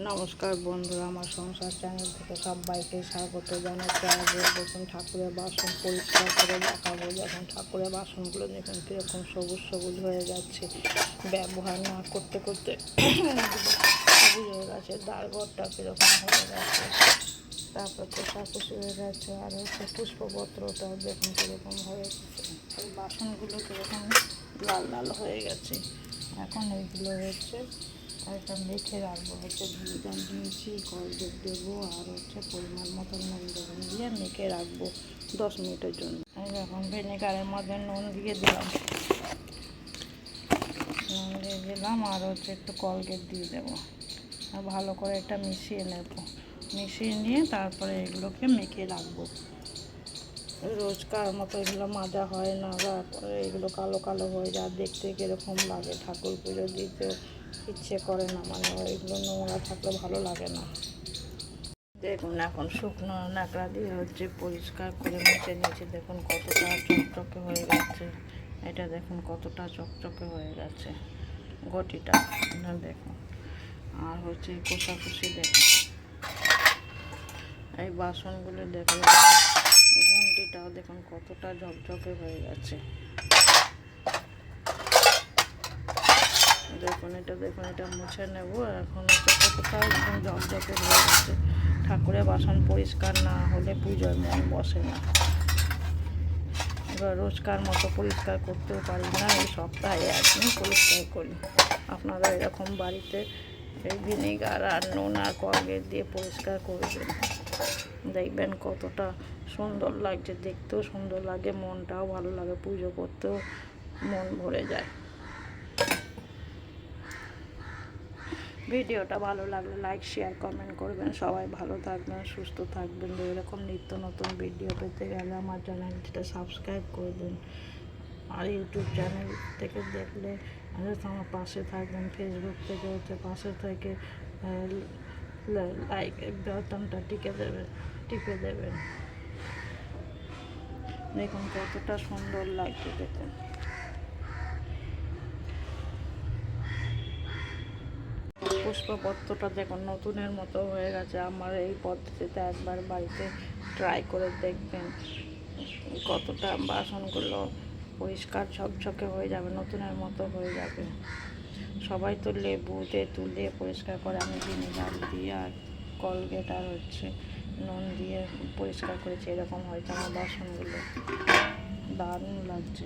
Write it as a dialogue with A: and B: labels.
A: নমস্কার বন্ধুরা, আমার সংসার চ্যানেল থেকে সবাইকে স্বাগত জানাচ্ছি। আজ দেখুন ঠাকুরের বাসন পরিষ্কার করে দেখাবো। যখন ঠাকুরের বাসনগুলো দেখুন কীরকম সবুজ সবুজ হয়ে যাচ্ছে, ব্যবহার না করতে করতে সবুজ হয়ে গেছে, দাঁড়ঘরটা কীরকম হয়ে গেছে, তারপর কোষাকুষি হয়ে গেছে, আর হচ্ছে পুষ্পপত্রটাও দেখুন কীরকম হয়ে গেছে, এই বাসনগুলো কীরকম লাল লাল হয়ে গেছে। এখন এইগুলো হচ্ছে একটা মেখে রাখবো, হচ্ছে ভিনেগার দিয়েছি, কলগেট দেবো, আর হচ্ছে পরিমাণ মতো নুন দেবেন, দিয়ে মেখে রাখবো 10 মিনিটের জন্য। এখন ভিনেগারের মধ্যে নুন দিয়ে দিলাম, আর হচ্ছে একটু কলগেট দিয়ে দেবো, আর ভালো করে এটা মিশিয়ে নেব। মিশিয়ে নিয়ে তারপরে এগুলোকে মেখে রাখবো। রোজকার মতো এগুলো মাজা হয় না, তারপরে এগুলো কালো কালো হয়ে যায়, দেখতে কীরকম লাগে, ঠাকুর পুজো দিতে ইচ্ছে করে না, মানে এগুলো নোংরা থাকলে ভালো লাগে না। দেখুন এখন শুকনো ন্যাকড়া দিয়ে হচ্ছে পরিষ্কার করে মুছে নিয়েছি, দেখুন কতটা চকচকে হয়ে গেছে, এটা দেখুন কতটা চকচকে হয়ে গেছে ঘটিটা, দেখুন। আর হচ্ছে কোষাকুষি দেখুন, এই বাসনগুলো দেখুন, ঘন্টিটাও দেখুন কতটা ঝকঝকে হয়ে গেছে, দেখুন এটা মুছে নেব। এখন কতটা একদম ঝকঝকে হয়ে গেছে। ঠাকুরের বাসন পরিষ্কার না হলে পুজোয় মন বসে না। এবার রোজকার মতো পরিষ্কার করতেও পারি না, এই সপ্তাহে একদিন পরিষ্কার করি। আপনারা এরকম বাড়িতে এই ভিনেগার আর নুন আর কলগেট দিয়ে পরিষ্কার করবেন, দেখবেন কতটা সুন্দর লাগছে, দেখতেও সুন্দর লাগে, মনটাও ভালো লাগে, পুজো করতেও মন ভরে যায়। ভিডিওটা ভালো লাগলে লাইক শেয়ার কমেন্ট করবেন। সবাই ভালো থাকবেন, সুস্থ থাকবেন। এরকম নিত্য নতুন ভিডিও পেতে গেলে আমার চ্যানেলটা সাবস্ক্রাইব করবেন, আর ইউটিউব চ্যানেল থেকে দেখলে আমার পাশে থাকবেন, ফেসবুক থেকে হচ্ছে পাশে থেকে লাইক বাটনটা টিপে দেবেন। দেখুন কতটা সুন্দর লাগছে, দেখুন। পুষ্পপত্রটা দেখুন নতুনের মতো হয়ে গেছে। আমার এই পদ্ধতিতে একবার বাড়িতে ট্রাই করে দেখবেন, কতটা বাসনগুলো পরিষ্কার ঝকঝকে হয়ে যাবে, নতুনের মতো হয়ে যাবে। সবাই তো লেবুতে তুলে পরিষ্কার করে, আমি ভিনেগার দিয়ে আর কলগেট আর হচ্ছে নুন দিয়ে পরিষ্কার করেছি, এরকম হয়েছে আমার বাসনগুলো, দারুণ লাগছে।